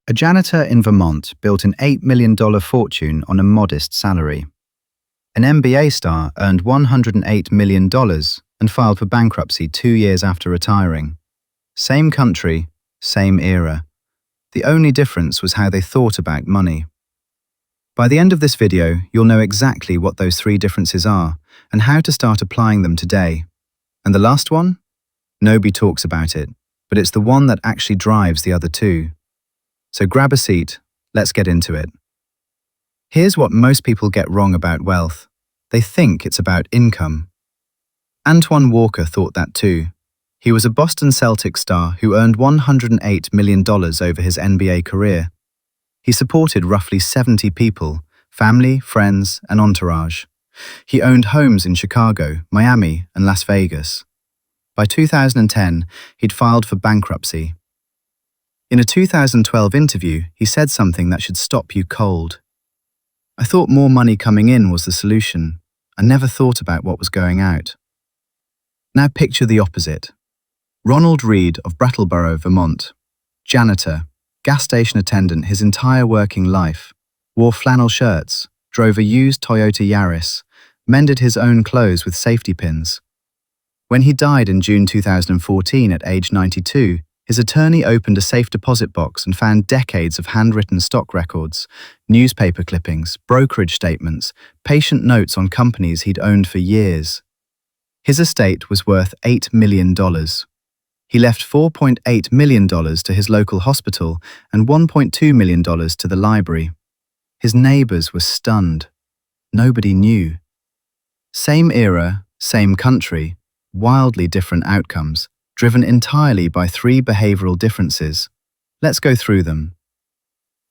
A janitor in Vermont built an $8 million fortune on a modest salary. An MBA star earned $108 million and filed for bankruptcy 2 years after retiring. Same country, same era. The only difference was how they thought about money. By the end of this video, you'll know exactly what those three differences are and how to start applying them today. And the last one? Nobody talks about it, but it's the one that actually drives the other two. So grab a seat, let's get into it. Here's what most people get wrong about wealth. They think it's about income. Antoine Walker thought that too. He was a Boston Celtics star who earned $108 million over his NBA career. He supported roughly 70 people, family, friends, and entourage. He owned homes in Chicago, Miami, and Las Vegas. By 2010, he'd filed for bankruptcy. In a 2012 interview, he said something that should stop you cold. "I thought more money coming in was the solution. I never thought about what was going out." Now picture the opposite. Ronald Reed of Brattleboro, Vermont. Janitor, gas station attendant his entire working life. Wore flannel shirts, drove a used Toyota Yaris, mended his own clothes with safety pins. When he died in June 2014 at age 92, his attorney opened a safe deposit box and found decades of handwritten stock records, newspaper clippings, brokerage statements, patient notes on companies he'd owned for years. His estate was worth $8 million. He left $4.8 million to his local hospital and $1.2 million to the library. His neighbors were stunned. Nobody knew. Same era, same country, wildly different outcomes, driven entirely by three behavioral differences. Let's go through them.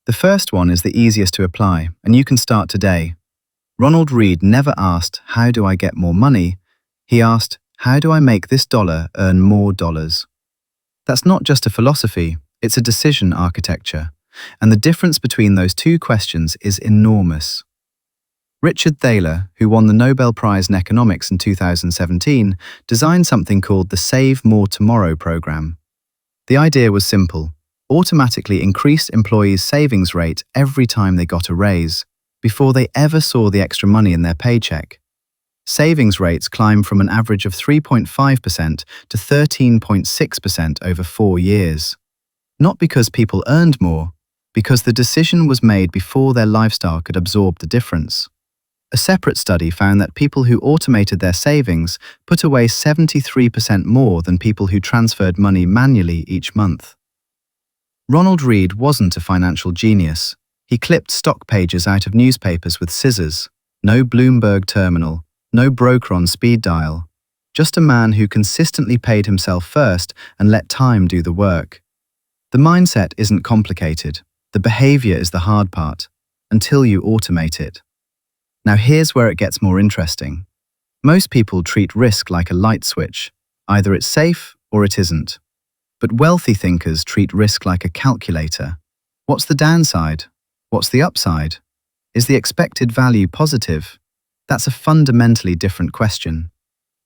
The first one is the easiest to apply, and you can start today. Ronald Reed never asked, "How do I get more money?" He asked, "How do I make this dollar earn more dollars?" That's not just a philosophy, it's a decision architecture, and the difference between those two questions is enormous. Richard Thaler, who won the Nobel Prize in Economics in 2017, designed something called the Save More Tomorrow program. The idea was simple: automatically increase employees' savings rate every time they got a raise, before they ever saw the extra money in their paycheck. Savings rates climbed from an average of 3.5% to 13.6% over 4 years. Not because people earned more, because the decision was made before their lifestyle could absorb the difference. A separate study found that people who automated their savings put away 73% more than people who transferred money manually each month. Ronald Reed wasn't a financial genius. He clipped stock pages out of newspapers with scissors. No Bloomberg terminal, no broker on speed dial. Just a man who consistently paid himself first and let time do the work. The mindset isn't complicated. The behavior is the hard part, until you automate it. Now here's where it gets more interesting. Most people treat risk like a light switch. Either it's safe or it isn't. But wealthy thinkers treat risk like a calculator. What's the downside? What's the upside? Is the expected value positive? That's a fundamentally different question.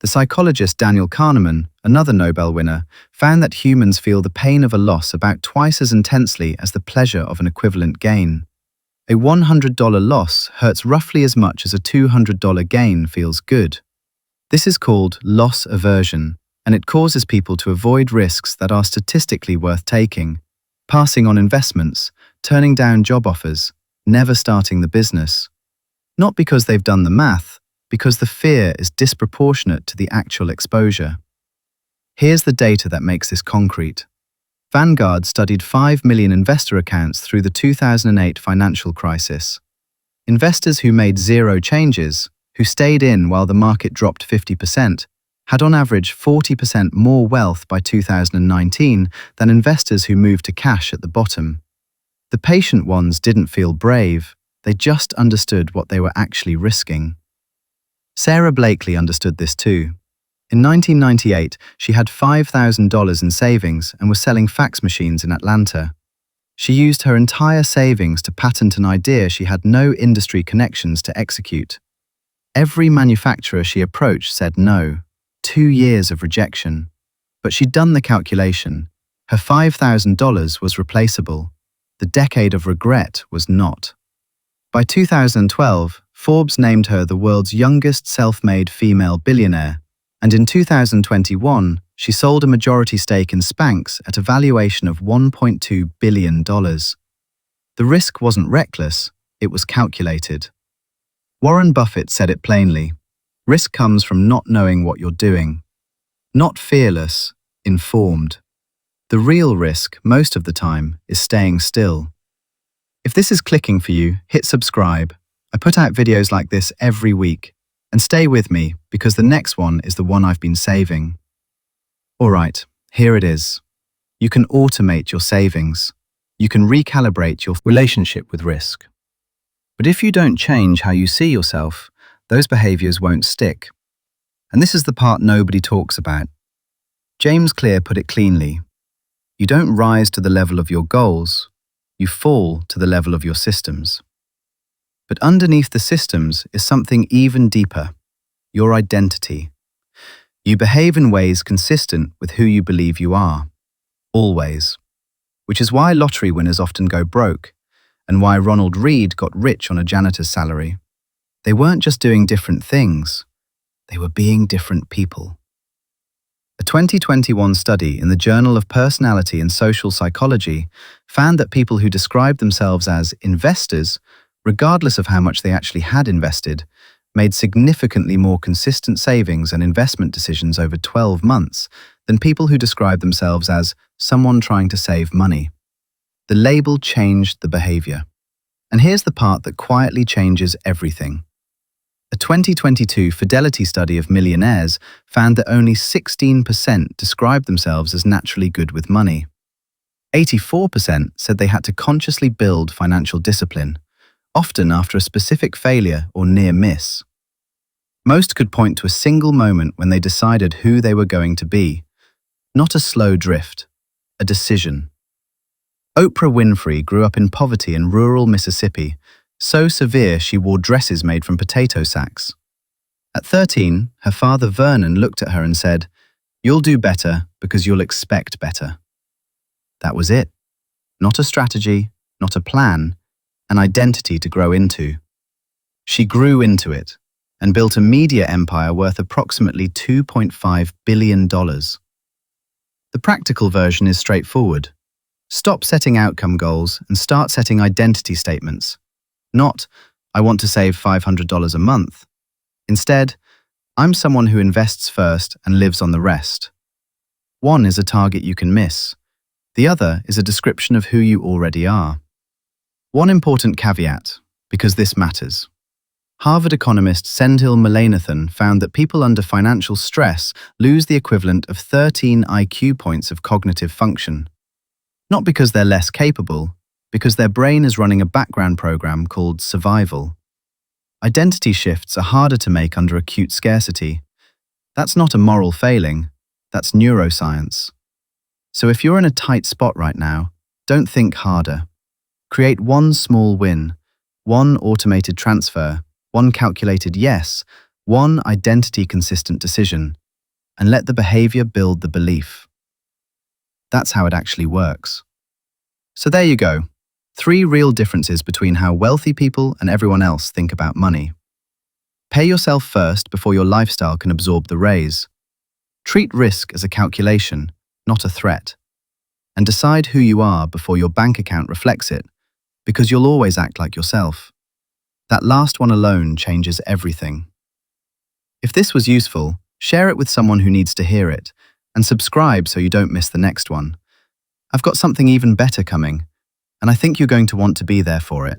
The psychologist Daniel Kahneman, another Nobel winner, found that humans feel the pain of a loss about twice as intensely as the pleasure of an equivalent gain. A $100 loss hurts roughly as much as a $200 gain feels good. This is called loss aversion, and it causes people to avoid risks that are statistically worth taking, passing on investments, turning down job offers, never starting the business. Not because they've done the math, because the fear is disproportionate to the actual exposure. Here's the data that makes this concrete. Vanguard studied 5 million investor accounts through the 2008 financial crisis. Investors who made zero changes, who stayed in while the market dropped 50%, had on average 40% more wealth by 2019 than investors who moved to cash at the bottom. The patient ones didn't feel brave, they just understood what they were actually risking. Sarah Blakely understood this too. In 1998, she had $5,000 in savings and was selling fax machines in Atlanta. She used her entire savings to patent an idea she had no industry connections to execute. Every manufacturer she approached said no. 2 years of rejection. But she'd done the calculation. Her $5,000 was replaceable. The decade of regret was not. By 2012, Forbes named her the world's youngest self-made female billionaire, and in 2021, she sold a majority stake in Spanx at a valuation of $1.2 billion. The risk wasn't reckless, it was calculated. Warren Buffett said it plainly: risk comes from not knowing what you're doing. Not fearless, informed. The real risk, most of the time, is staying still. If this is clicking for you, hit subscribe. I put out videos like this every week. And stay with me, because the next one is the one I've been saving. Alright, here it is. You can automate your savings. You can recalibrate your relationship with risk. But if you don't change how you see yourself, those behaviors won't stick. And this is the part nobody talks about. James Clear put it cleanly: you don't rise to the level of your goals, you fall to the level of your systems. But underneath the systems is something even deeper: your identity. You behave in ways consistent with who you believe you are. Always. Which is why lottery winners often go broke, and why Ronald Read got rich on a janitor's salary. They weren't just doing different things, they were being different people. A 2021 study in the Journal of Personality and Social Psychology found that people who described themselves as investors, regardless of how much they actually had invested, made significantly more consistent savings and investment decisions over 12 months than people who described themselves as someone trying to save money. The label changed the behavior. And here's the part that quietly changes everything. A 2022 Fidelity study of millionaires found that only 16% described themselves as naturally good with money. 84% said they had to consciously build financial discipline, often after a specific failure or near miss. Most could point to a single moment when they decided who they were going to be. Not a slow drift, a decision. Oprah Winfrey grew up in poverty in rural Mississippi, so severe she wore dresses made from potato sacks. At 13, her father Vernon looked at her and said, "You'll do better because you'll expect better." That was it. Not a strategy, not a plan, an identity to grow into. She grew into it and built a media empire worth approximately $2.5 billion. The practical version is straightforward. Stop setting outcome goals and start setting identity statements. Not, "I want to save $500 a month." Instead, "I'm someone who invests first and lives on the rest." One is a target you can miss. The other is a description of who you already are. One important caveat, because this matters. Harvard economist Senthil Mullainathan found that people under financial stress lose the equivalent of 13 IQ points of cognitive function. Not because they're less capable, because their brain is running a background program called survival. Identity shifts are harder to make under acute scarcity. That's not a moral failing, that's neuroscience. So if you're in a tight spot right now, don't think harder. Create one small win, one automated transfer, one calculated yes, one identity-consistent decision, and let the behavior build the belief. That's how it actually works. So there you go. 3 real differences between how wealthy people and everyone else think about money. Pay yourself first before your lifestyle can absorb the raise. Treat risk as a calculation, not a threat. And decide who you are before your bank account reflects it, because you'll always act like yourself. That last one alone changes everything. If this was useful, share it with someone who needs to hear it, and subscribe so you don't miss the next one. I've got something even better coming, and I think you're going to want to be there for it.